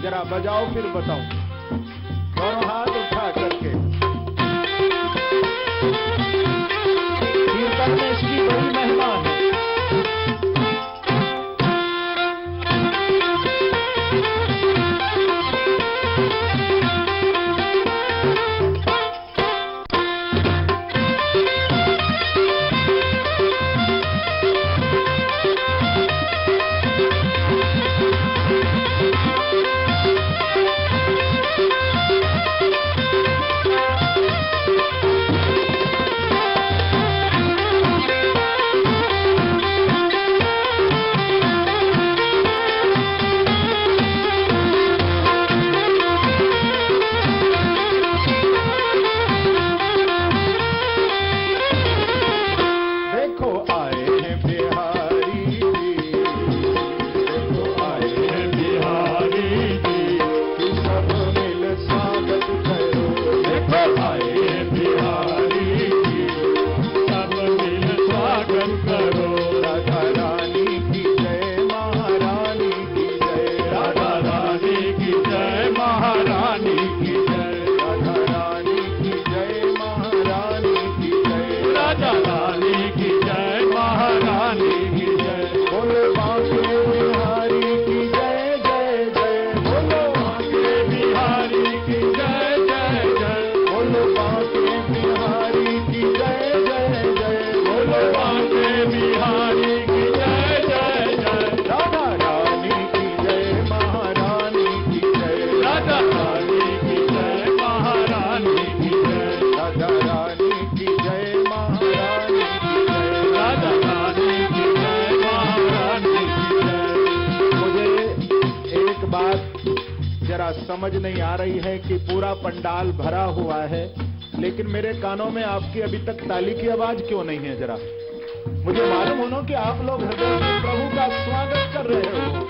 जरा बजाओ फिर बताओ, दोनों हाथ उठा करके। कीर्तन में इसकी बड़ी महिमा है। समझ नहीं आ रही है कि पूरा पंडाल भरा हुआ है, लेकिन मेरे कानों में आपकी अभी तक ताली की आवाज क्यों नहीं है? जरा मुझे मालूम होना कि आप लोग हृदय में प्रभु का स्वागत कर रहे हो।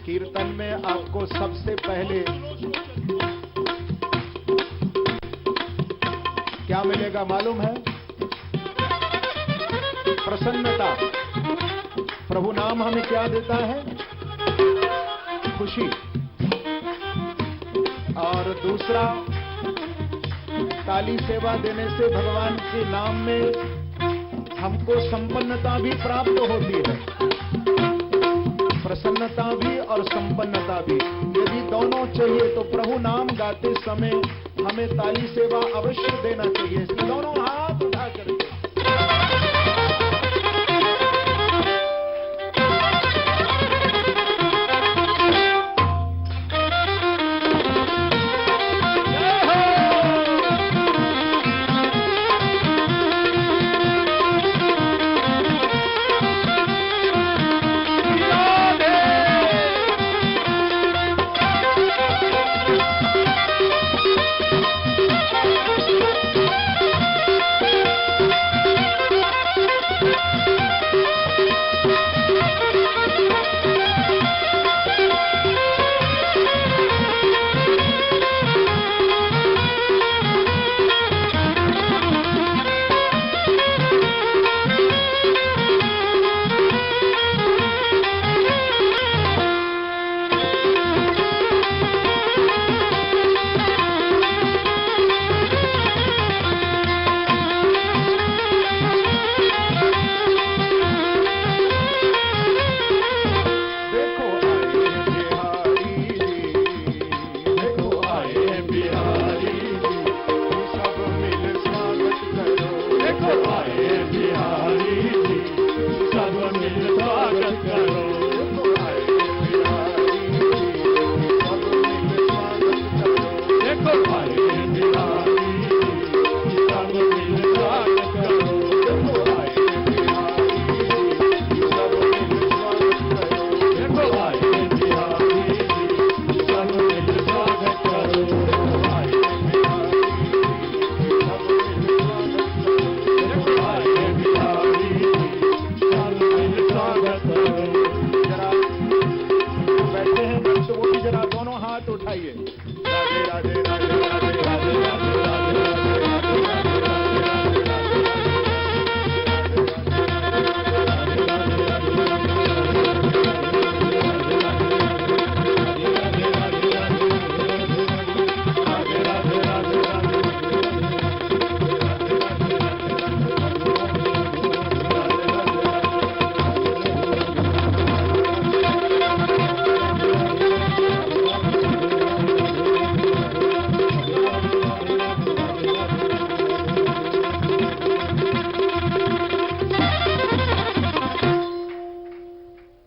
कीर्तन में आपको सबसे पहले क्या मिलेगा मालूम है? प्रसन्नता। प्रभु नाम हमें क्या देता है? खुशी। और दूसरा, ताली सेवा देने से भगवान के नाम में हमको संपन्नता भी प्राप्त होती है, प्रसन्नता भी और संपन्नता भी। यदि दोनों चाहिए तो प्रभु नाम गाते समय हमें ताली सेवा अवश्य देना चाहिए। इसलिए दोनों हाथ उठा करके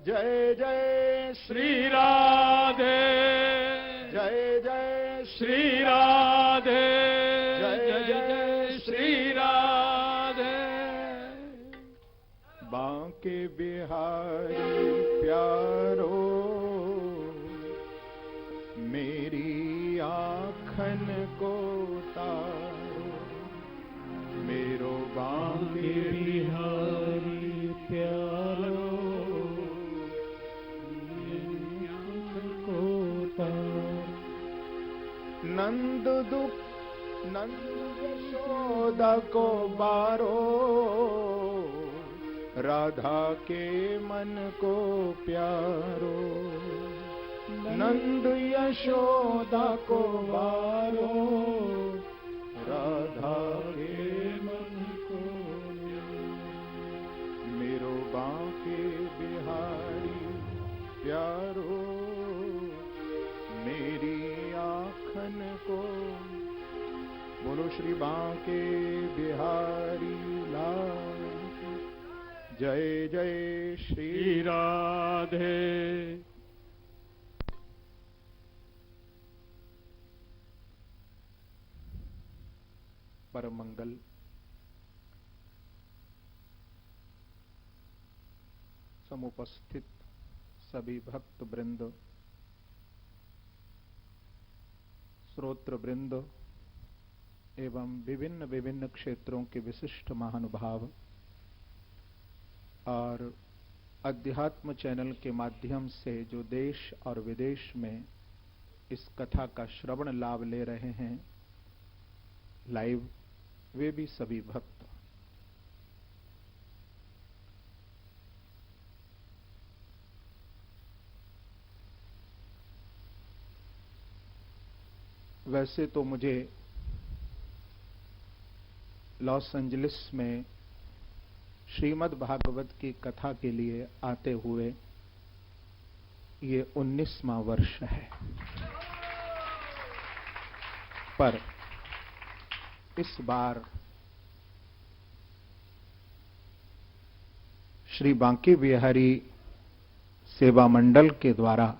जय जय श्री राधे, जय जय श्री राधे, जय जय श्री राधे। बांके बिहारी प्यारो, मेरी आँखन को तारो, मेरो बांके बिहारी प्यारो, मेरी आँखन को तारो। नंद यशोदा को बारो, राधा के मन को प्यारो। नंद यशोदा को बारो, राधा के मन को मेरो बांके बिहारी प्यारो, मेरी आँखन को। बोलो श्री बांके बिहारी लाल, जय जय श्री राधे। परम मंगल समुपस्थित सभी भक्त वृंद, श्रोत्र वृंद एवं विभिन्न विभिन्न क्षेत्रों के विशिष्ट महानुभाव और अध्यात्म चैनल के माध्यम से जो देश और विदेश में इस कथा का श्रवण लाभ ले रहे हैं लाइव, वे भी सभी भक्त। वैसे तो मुझे लॉस एंजलिस में श्रीमद् भागवत की कथा के लिए आते हुए ये 19वां वर्ष है, पर इस बार श्री बांके बिहारी सेवा मंडल के द्वारा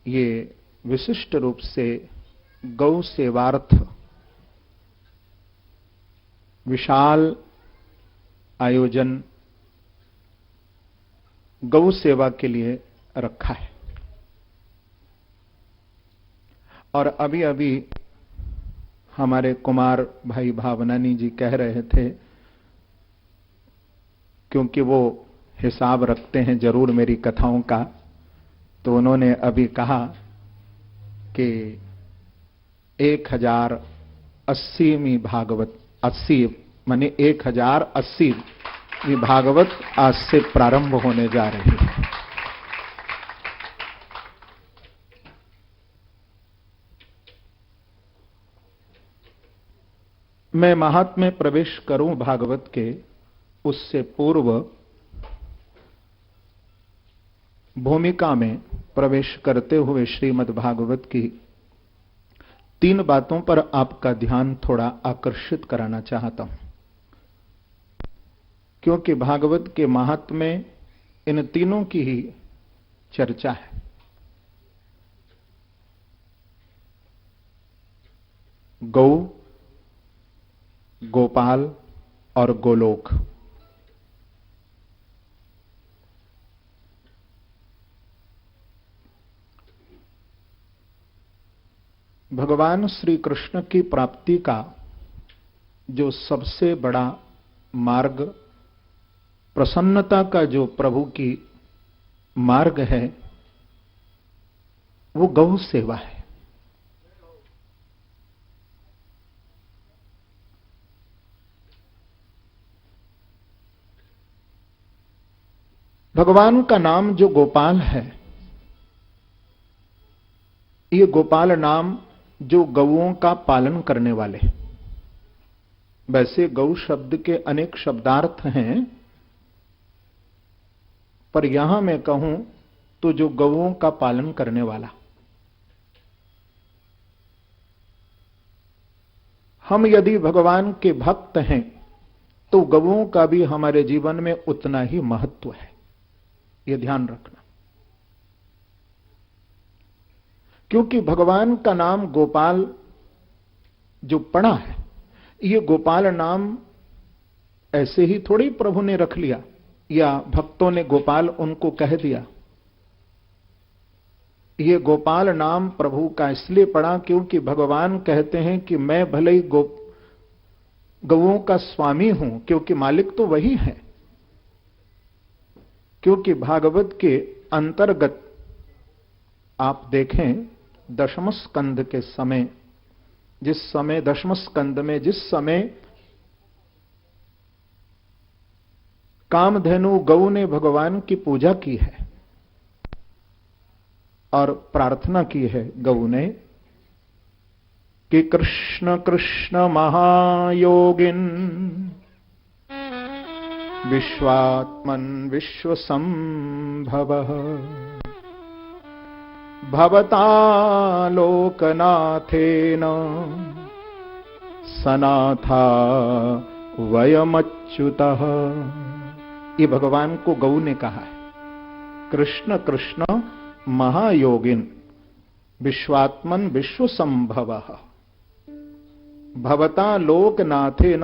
ये विशिष्ट रूप से गौ सेवार्थ विशाल आयोजन गौ सेवा के लिए रखा है। और अभी अभी हमारे कुमार भाई भावनानी जी कह रहे थे, क्योंकि वो हिसाब रखते हैं जरूर मेरी कथाओं का, तो उन्होंने अभी कहा कि 1080वीं भागवत, 80 माने 1080वीं भागवत आज से प्रारंभ होने जा रही है। मैं महात्म्य में प्रवेश करूं भागवत के, उससे पूर्व भूमिका में प्रवेश करते हुए श्रीमद् भागवत की 3 बातों पर आपका ध्यान थोड़ा आकर्षित कराना चाहता हूं, क्योंकि भागवत के महात्म्य में इन तीनों की ही चर्चा है। गौ, गोपाल और गोलोक। भगवान श्री कृष्ण की प्राप्ति का जो सबसे बड़ा मार्ग, प्रसन्नता का जो प्रभु की मार्ग है, वो गौ सेवा है। भगवान का नाम जो गोपाल है, ये गोपाल नाम जो गौओं का पालन करने वाले। वैसे गौ शब्द के अनेक शब्दार्थ हैं, पर यहां मैं कहूं तो जो गौओं का पालन करने वाला। हम यदि भगवान के भक्त हैं तो गौओं का भी हमारे जीवन में उतना ही महत्व है, यह ध्यान रखना। क्योंकि भगवान का नाम गोपाल जो पड़ा है, यह गोपाल नाम ऐसे ही थोड़ी प्रभु ने रख लिया या भक्तों ने गोपाल उनको कह दिया। यह गोपाल नाम प्रभु का इसलिए पड़ा क्योंकि भगवान कहते हैं कि मैं भले ही गौओं का स्वामी हूं, क्योंकि मालिक तो वही है। क्योंकि भागवत के अंतर्गत आप देखें दशम स्कंद के समय, दशम स्कंद में जिस समय कामधेनु गौ ने भगवान की पूजा की है और प्रार्थना की है गौ ने कि कृष्ण कृष्ण महायोगिन विश्वात्मन विश्वसंभव भवता लोकनाथेन सनाथा वयमच्युतः। ये भगवान को गौ ने कहा है। कृष्ण कृष्ण महायोगिन विश्वात्मन विश्वसंभवः भवता लोकनाथेन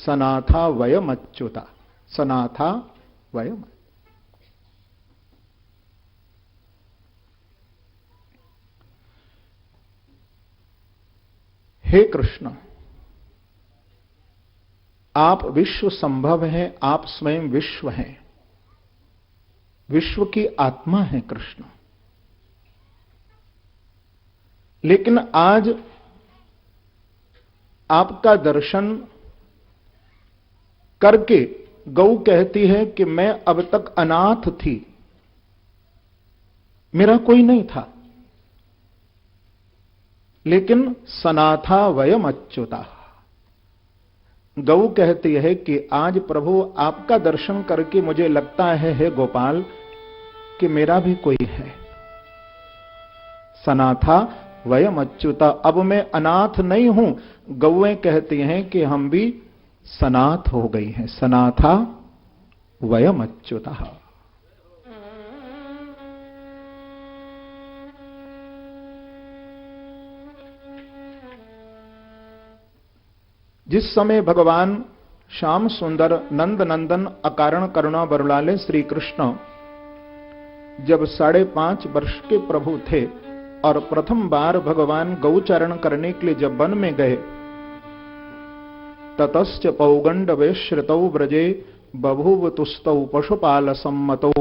सनाथा वयमच्युता। सनाथा वयम। हे कृष्ण, आप विश्व संभव हैं, आप स्वयं विश्व हैं, विश्व की आत्मा है कृष्ण। लेकिन आज आपका दर्शन करके गौ कहती है कि मैं अब तक अनाथ थी, मेरा कोई नहीं था, लेकिन सनाथा वयम अच्युता। गौ कहती है कि आज प्रभु आपका दर्शन करके मुझे लगता है हे गोपाल कि मेरा भी कोई है। सनाथा वयम अच्युता, अब मैं अनाथ नहीं हूं। गौएं कहती हैं कि हम भी सनाथ हो गई हैं। सनाथा वयम अच्युता। जिस समय भगवान श्याम सुंदर नंद नंदन अकारण करुणा बरुलाले श्री कृष्ण जब 5.5 वर्ष के प्रभु थे और प्रथम बार भगवान गौचरण करने के लिए जब वन में गए, ततश्च पौगंडवे श्रितौ व्रजे बभूव तुस्तौ पशुपाल सम्मतौ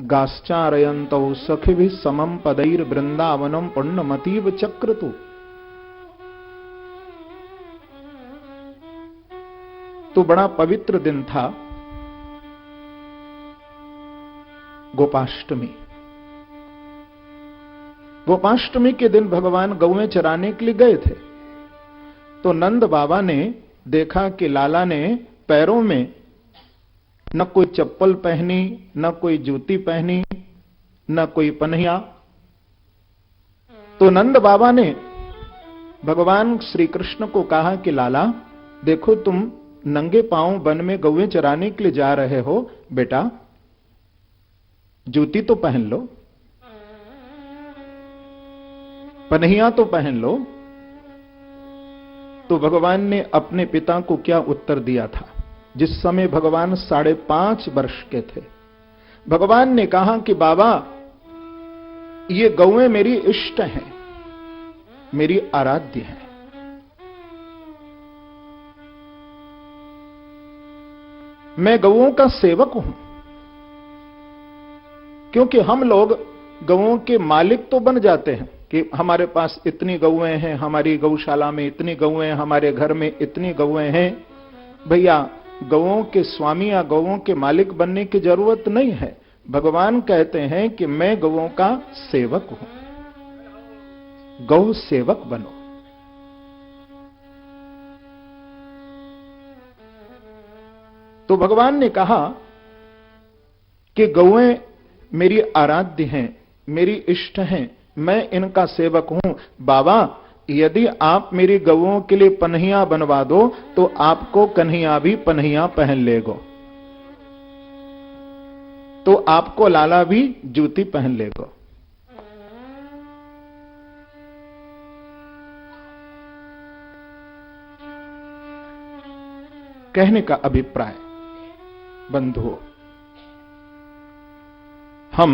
गाश्चारयन्तौ सखिभिः समं पदैर वृंदावनम पुण्यमतीव चक्रतु। तो बड़ा पवित्र दिन था गोपाष्टमी। गोपाष्टमी के दिन भगवान गौएं चराने के लिए गए थे, तो नंद बाबा ने देखा कि लाला ने पैरों में न कोई चप्पल पहनी, न कोई जूती पहनी, न कोई पन्हिया। तो नंद बाबा ने भगवान श्री कृष्ण को कहा कि लाला देखो, तुम नंगे पांव वन में गौएं चराने के लिए जा रहे हो, बेटा जूती तो पहन लो, पन्हिया तो पहन लो। तो भगवान ने अपने पिता को क्या उत्तर दिया था? जिस समय भगवान 5.5 वर्ष के थे, भगवान ने कहा कि बाबा ये गौएं मेरी इष्ट हैं, मेरी आराध्य हैं। मैं गौओं का सेवक हूं। क्योंकि हम लोग गौओं के मालिक तो बन जाते हैं कि हमारे पास इतनी गौएं हैं, हमारी गौशाला में इतनी गौएं हैं, हमारे घर में इतनी गौएं हैं। भैया गौओं के स्वामी या गौओं के मालिक बनने की जरूरत नहीं है। भगवान कहते हैं कि मैं गौओं का सेवक हूं, गौ सेवक बनो। तो भगवान ने कहा कि गौएं मेरी आराध्य हैं, मेरी इष्ट हैं, मैं इनका सेवक हूं। बाबा यदि आप मेरी गऊओं के लिए पन्हियां बनवा दो तो आपको कन्हैया भी पन्हियां पहन लेगो, तो आपको लाला भी जूती पहन लेगो। कहने का अभिप्राय, बंधुओं, हम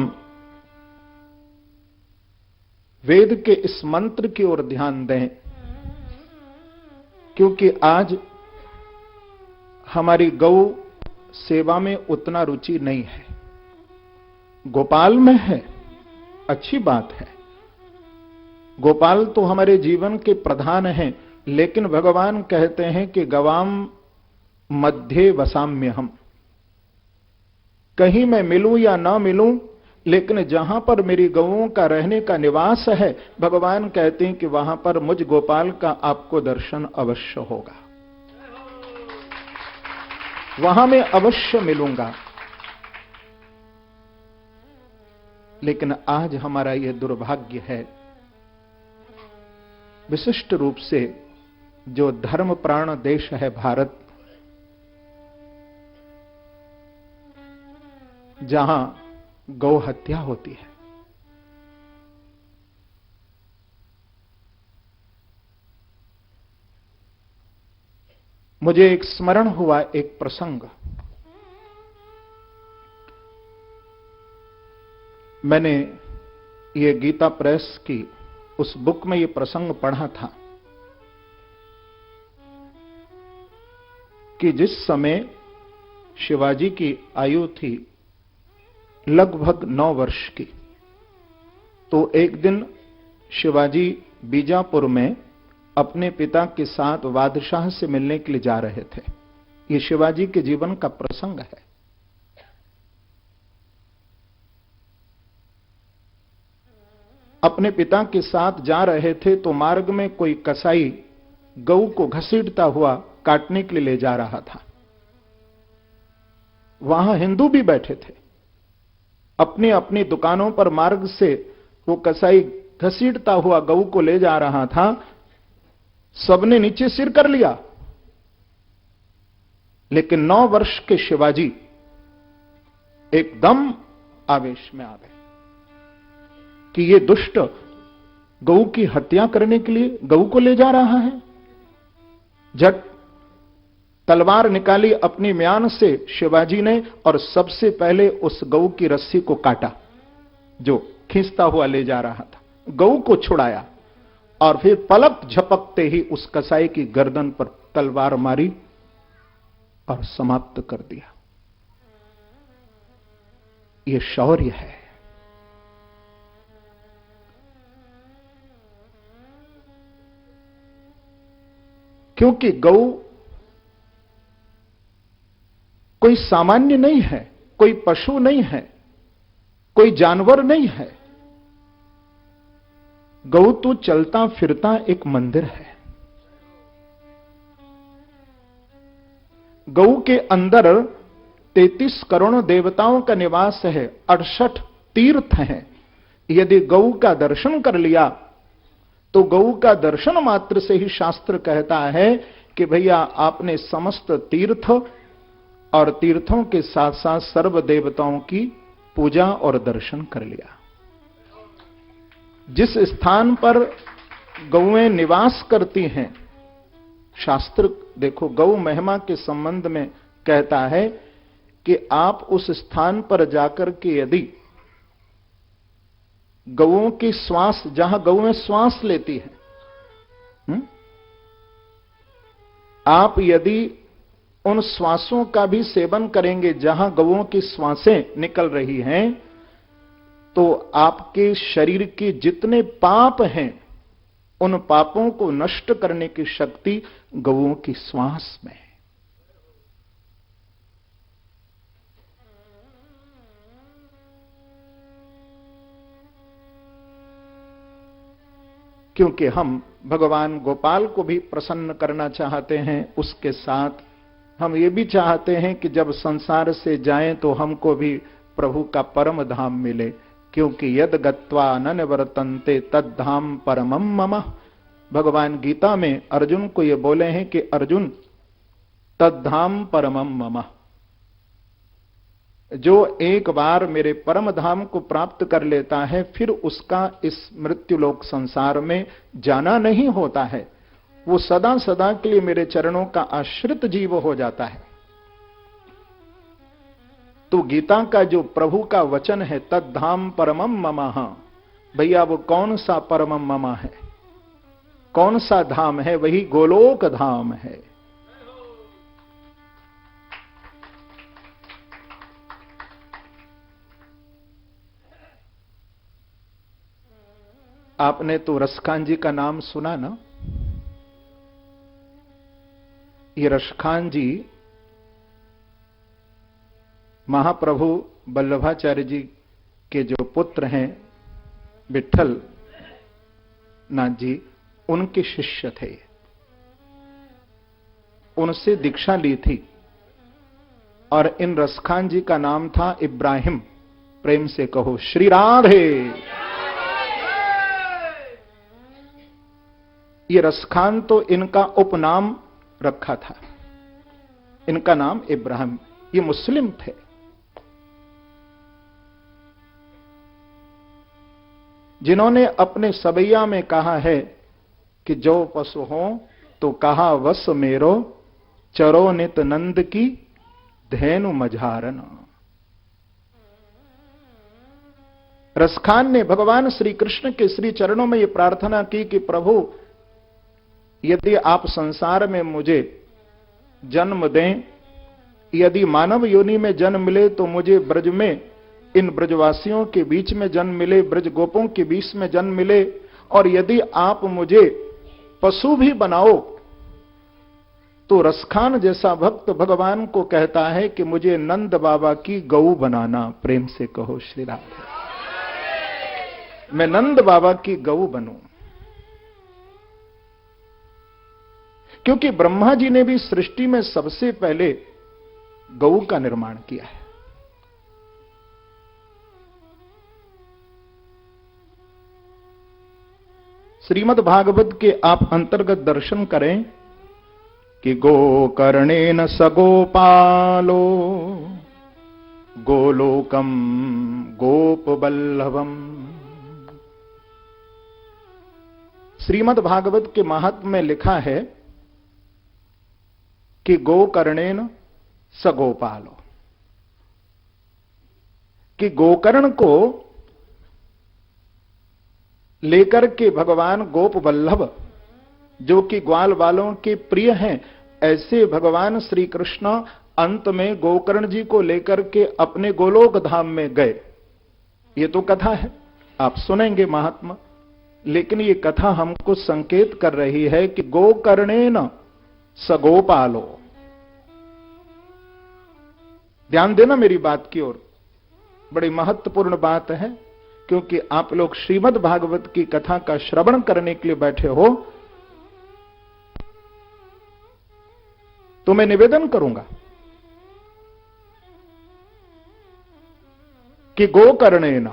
वेद के इस मंत्र की ओर ध्यान दें, क्योंकि आज हमारी गौ सेवा में उतना रुचि नहीं है। गोपाल में है, अच्छी बात है, गोपाल तो हमारे जीवन के प्रधान हैं, लेकिन भगवान कहते हैं कि गवाम मध्य वसाम्य हम, कहीं मैं मिलूं या ना मिलूं, लेकिन जहां पर मेरी गौओं का रहने का निवास है, भगवान कहते हैं कि वहां पर मुझ गोपाल का आपको दर्शन अवश्य होगा, वहां मैं अवश्य मिलूंगा। लेकिन आज हमारा यह दुर्भाग्य है, विशिष्ट रूप से जो धर्म प्राण देश है भारत, जहां गौ हत्या होती है। मुझे एक स्मरण हुआ, एक प्रसंग। मैंने ये गीता प्रेस की उस बुक में ये प्रसंग पढ़ा था कि जिस समय शिवाजी की आयु थी लगभग 9 वर्ष की, तो एक दिन शिवाजी बीजापुर में अपने पिता के साथ बादशाह से मिलने के लिए जा रहे थे। ये शिवाजी के जीवन का प्रसंग है। अपने पिता के साथ जा रहे थे तो मार्ग में कोई कसाई गऊ को घसीटता हुआ काटने के लिए ले जा रहा था। वहां हिंदू भी बैठे थे, अपनी अपनी दुकानों पर मार्ग से वो कसाई घसीटता हुआ गऊ को ले जा रहा था। सबने नीचे सिर कर लिया, लेकिन 9 वर्ष के शिवाजी एकदम आवेश में आ गए कि ये दुष्ट गऊ की हत्या करने के लिए गऊ को ले जा रहा है। झट तलवार निकाली अपनी म्यान से शिवाजी ने, और सबसे पहले उस गऊ की रस्सी को काटा जो खींचता हुआ ले जा रहा था। गऊ को छुड़ाया और फिर पलक झपकते ही उस कसाई की गर्दन पर तलवार मारी और समाप्त कर दिया। यह शौर्य है। क्योंकि गऊ कोई सामान्य नहीं है, कोई पशु नहीं है, कोई जानवर नहीं है। गऊ तो चलता फिरता एक मंदिर है। गऊ के अंदर 33 करोड़ देवताओं का निवास है, 68 तीर्थ हैं। यदि गऊ का दर्शन कर लिया तो गऊ का दर्शन मात्र से ही शास्त्र कहता है कि भैया आपने समस्त तीर्थ और तीर्थों के साथ साथ सर्व देवताओं की पूजा और दर्शन कर लिया। जिस स्थान पर गौएं निवास करती हैं, शास्त्र देखो गौ महिमा के संबंध में कहता है कि आप उस स्थान पर जाकर के यदि गौओं की श्वास, जहां गौएं श्वास लेती हैं, आप यदि उन श्वासों का भी सेवन करेंगे जहां गौओं की श्वासें निकल रही हैं, तो आपके शरीर के जितने पाप हैं उन पापों को नष्ट करने की शक्ति गौओं की श्वास में है। क्योंकि हम भगवान गोपाल को भी प्रसन्न करना चाहते हैं, उसके साथ हम ये भी चाहते हैं कि जब संसार से जाएं तो हमको भी प्रभु का परम धाम मिले। क्योंकि यद गत्वा न निवर्तन्ते तद धाम परमम मम, भगवान गीता में अर्जुन को ये बोले हैं कि अर्जुन तद्धाम परमम मम, जो एक बार मेरे परम धाम को प्राप्त कर लेता है फिर उसका इस मृत्युलोक संसार में जाना नहीं होता है, वो सदा सदा के लिए मेरे चरणों का आश्रित जीव हो जाता है। तो गीता का जो प्रभु का वचन है तद्धाम परमम मम, भैया वो कौन सा परमम मम है, कौन सा धाम है? वही गोलोक धाम है। आपने तो रसखान जी का नाम सुना ना? ये रसखान जी महाप्रभु वल्लभाचार्य जी के जो पुत्र हैं विठल नाथ जी, उनके शिष्य थे। उनसे दीक्षा ली थी और इन रसखान जी का नाम था इब्राहिम। प्रेम से कहो श्री राधे। ये रसखान तो इनका उपनाम रखा था, इनका नाम इब्राहिम। ये मुस्लिम थे। जिन्होंने अपने सबैया में कहा है कि जो पशु हो तो कहा वस मेरो, चरो नित नंद की धेनु मझारन। रसखान ने भगवान श्री कृष्ण के श्री चरणों में यह प्रार्थना की कि प्रभु यदि आप संसार में मुझे जन्म दें, यदि मानव योनि में जन्म मिले तो मुझे ब्रज में इन ब्रजवासियों के बीच में जन्म मिले, ब्रज गोपों के बीच में जन्म मिले, और यदि आप मुझे पशु भी बनाओ तो रसखान जैसा भक्त भगवान को कहता है कि मुझे नंद बाबा की गऊ बनाना। प्रेम से कहो श्री राधे। मैं नंद बाबा की गऊ बनूं। क्योंकि ब्रह्मा जी ने भी सृष्टि में सबसे पहले गऊ का निर्माण किया है। श्रीमद् भागवत के आप अंतर्गत दर्शन करें कि गोकर्णेन स गोपालो गोलोकम गोपवल्लभम। श्रीमद् भागवत के महात्म्य में लिखा है कि गोकर्णेन स गोपालो, कि गोकर्ण को लेकर के भगवान गोप वल्लभ, जो कि ग्वाल वालों के प्रिय हैं, ऐसे भगवान श्री कृष्ण अंत में गोकर्ण जी को लेकर के अपने गोलोक धाम में गए। ये तो कथा है, आप सुनेंगे महात्मा, लेकिन ये कथा हमको संकेत कर रही है कि गोकर्णेन स गोपालो। ध्यान देना मेरी बात की ओर, बड़ी महत्वपूर्ण बात है, क्योंकि आप लोग श्रीमद् भागवत की कथा का श्रवण करने के लिए बैठे हो, तो मैं निवेदन करूंगा कि गोकर्णेन,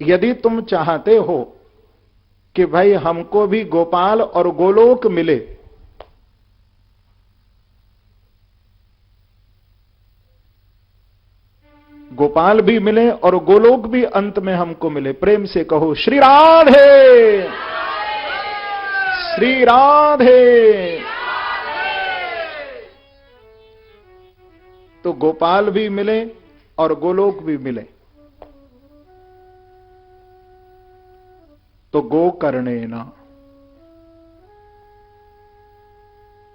यदि तुम चाहते हो कि भाई हमको भी गोपाल और गोलोक मिले, गोपाल भी मिले और गोलोक भी अंत में हमको मिले, प्रेम से कहो श्री राधे, श्री राधे। तो गोपाल भी मिले और गोलोक भी मिले, तो गोकर्णेन,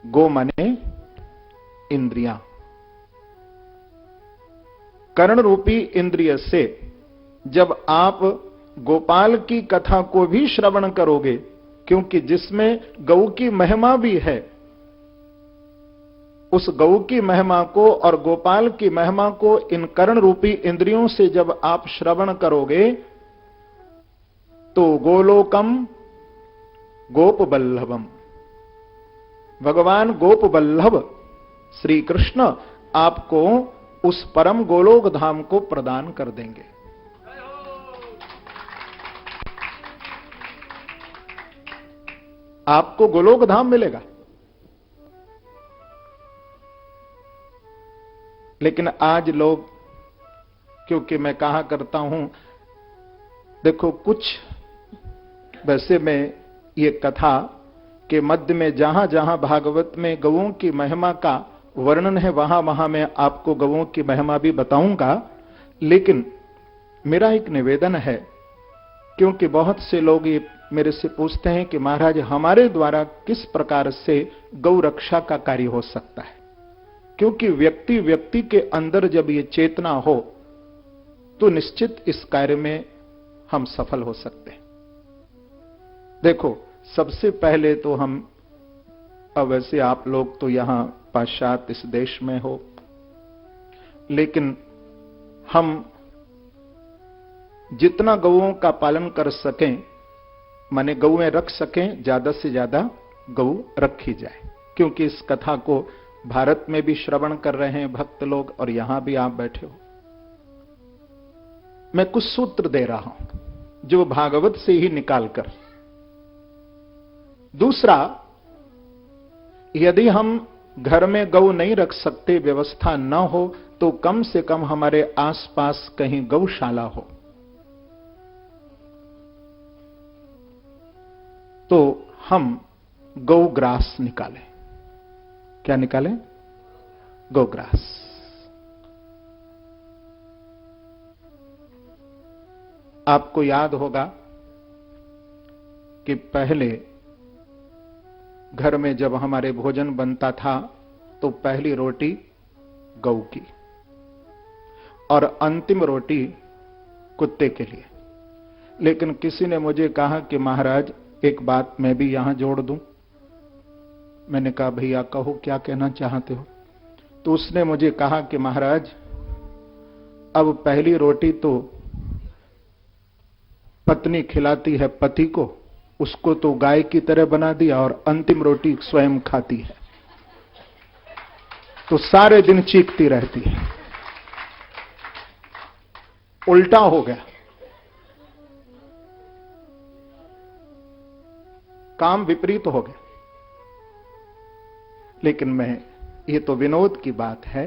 गो माने इंद्रियां, कर्ण रूपी इंद्रिय से जब आप गोपाल की कथा को भी श्रवण करोगे, क्योंकि जिसमें गौ की महिमा भी है, उस गौ की महिमा को और गोपाल की महिमा को इन कर्ण रूपी इंद्रियों से जब आप श्रवण करोगे, तो गोलोकम गोप वल्लभम, भगवान गोप वल्लभ श्री कृष्ण आपको उस परम गोलोक धाम को प्रदान कर देंगे। आपको गोलोक धाम मिलेगा। लेकिन आज लोग, क्योंकि मैं कहा करता हूं, देखो कुछ, वैसे में ये कथा के मध्य में जहां जहां भागवत में गौओं की महिमा का वर्णन है, वहां वहां मैं आपको गौओं की महिमा भी बताऊंगा। लेकिन मेरा एक निवेदन है, क्योंकि बहुत से लोग ये मेरे से पूछते हैं कि महाराज हमारे द्वारा किस प्रकार से गौ रक्षा का कार्य हो सकता है, क्योंकि व्यक्ति व्यक्ति के अंदर जब ये चेतना हो तो निश्चित इस कार्य में हम सफल हो सकते हैं। देखो, सबसे पहले तो हम, अब वैसे आप लोग तो यहां पाश्चात्य इस देश में हो, लेकिन हम जितना गौओं का पालन कर सकें, माने गौएं रख सकें, ज्यादा से ज्यादा गौ रखी जाए। क्योंकि इस कथा को भारत में भी श्रवण कर रहे हैं भक्त लोग, और यहां भी आप बैठे हो। मैं कुछ सूत्र दे रहा हूं जो भागवत से ही निकालकर। दूसरा, यदि हम घर में गौ नहीं रख सकते, व्यवस्था न हो, तो कम से कम हमारे आसपास कहीं गौशाला हो, तो हम गौग्रास निकालें। क्या निकालें? गौग्रास। आपको याद होगा कि पहले घर में जब हमारे भोजन बनता था तो पहली रोटी गौ की और अंतिम रोटी कुत्ते के लिए। लेकिन किसी ने मुझे कहा कि महाराज एक बात मैं भी यहां जोड़ दूं। मैंने कहा भैया कहो, क्या कहना चाहते हो? तो उसने मुझे कहा कि महाराज अब पहली रोटी तो पत्नी खिलाती है पति को, उसको तो गाय की तरह बना दिया, और अंतिम रोटी स्वयं खाती है, तो सारे दिन चीखती रहती है। उल्टा हो गया, काम विपरीत हो गया। लेकिन मैं, ये तो विनोद की बात है,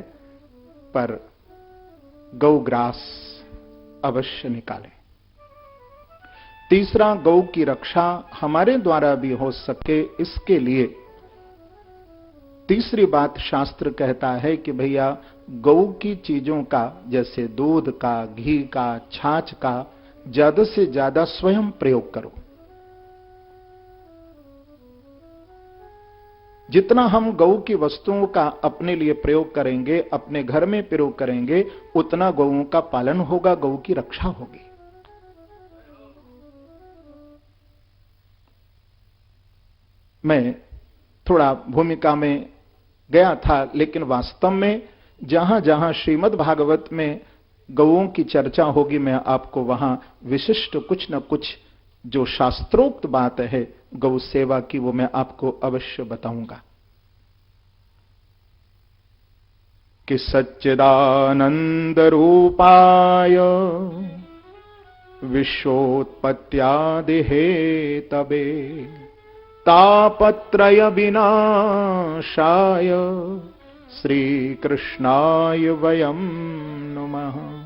पर गौग्रास अवश्य निकालें। तीसरा, गौ की रक्षा हमारे द्वारा भी हो सके, इसके लिए तीसरी बात शास्त्र कहता है कि भैया गौ की चीजों का, जैसे दूध का, घी का, छाछ का ज्यादा से ज्यादा स्वयं प्रयोग करो। जितना हम गौ की वस्तुओं का अपने लिए प्रयोग करेंगे, अपने घर में प्रयोग करेंगे, उतना गौओं का पालन होगा, गौ की रक्षा होगी। मैं थोड़ा भूमिका में गया था, लेकिन वास्तव में जहां जहां श्रीमद् भागवत में गौओं की चर्चा होगी, मैं आपको वहां विशिष्ट कुछ न कुछ जो शास्त्रोक्त बात है गौ सेवा की, वो मैं आपको अवश्य बताऊंगा। कि सच्चिदानंद रूपाय विश्वोत्पत्त्यादि हेतवे तापत्रय विनाशाय श्री कृष्णाय वयं नुमः।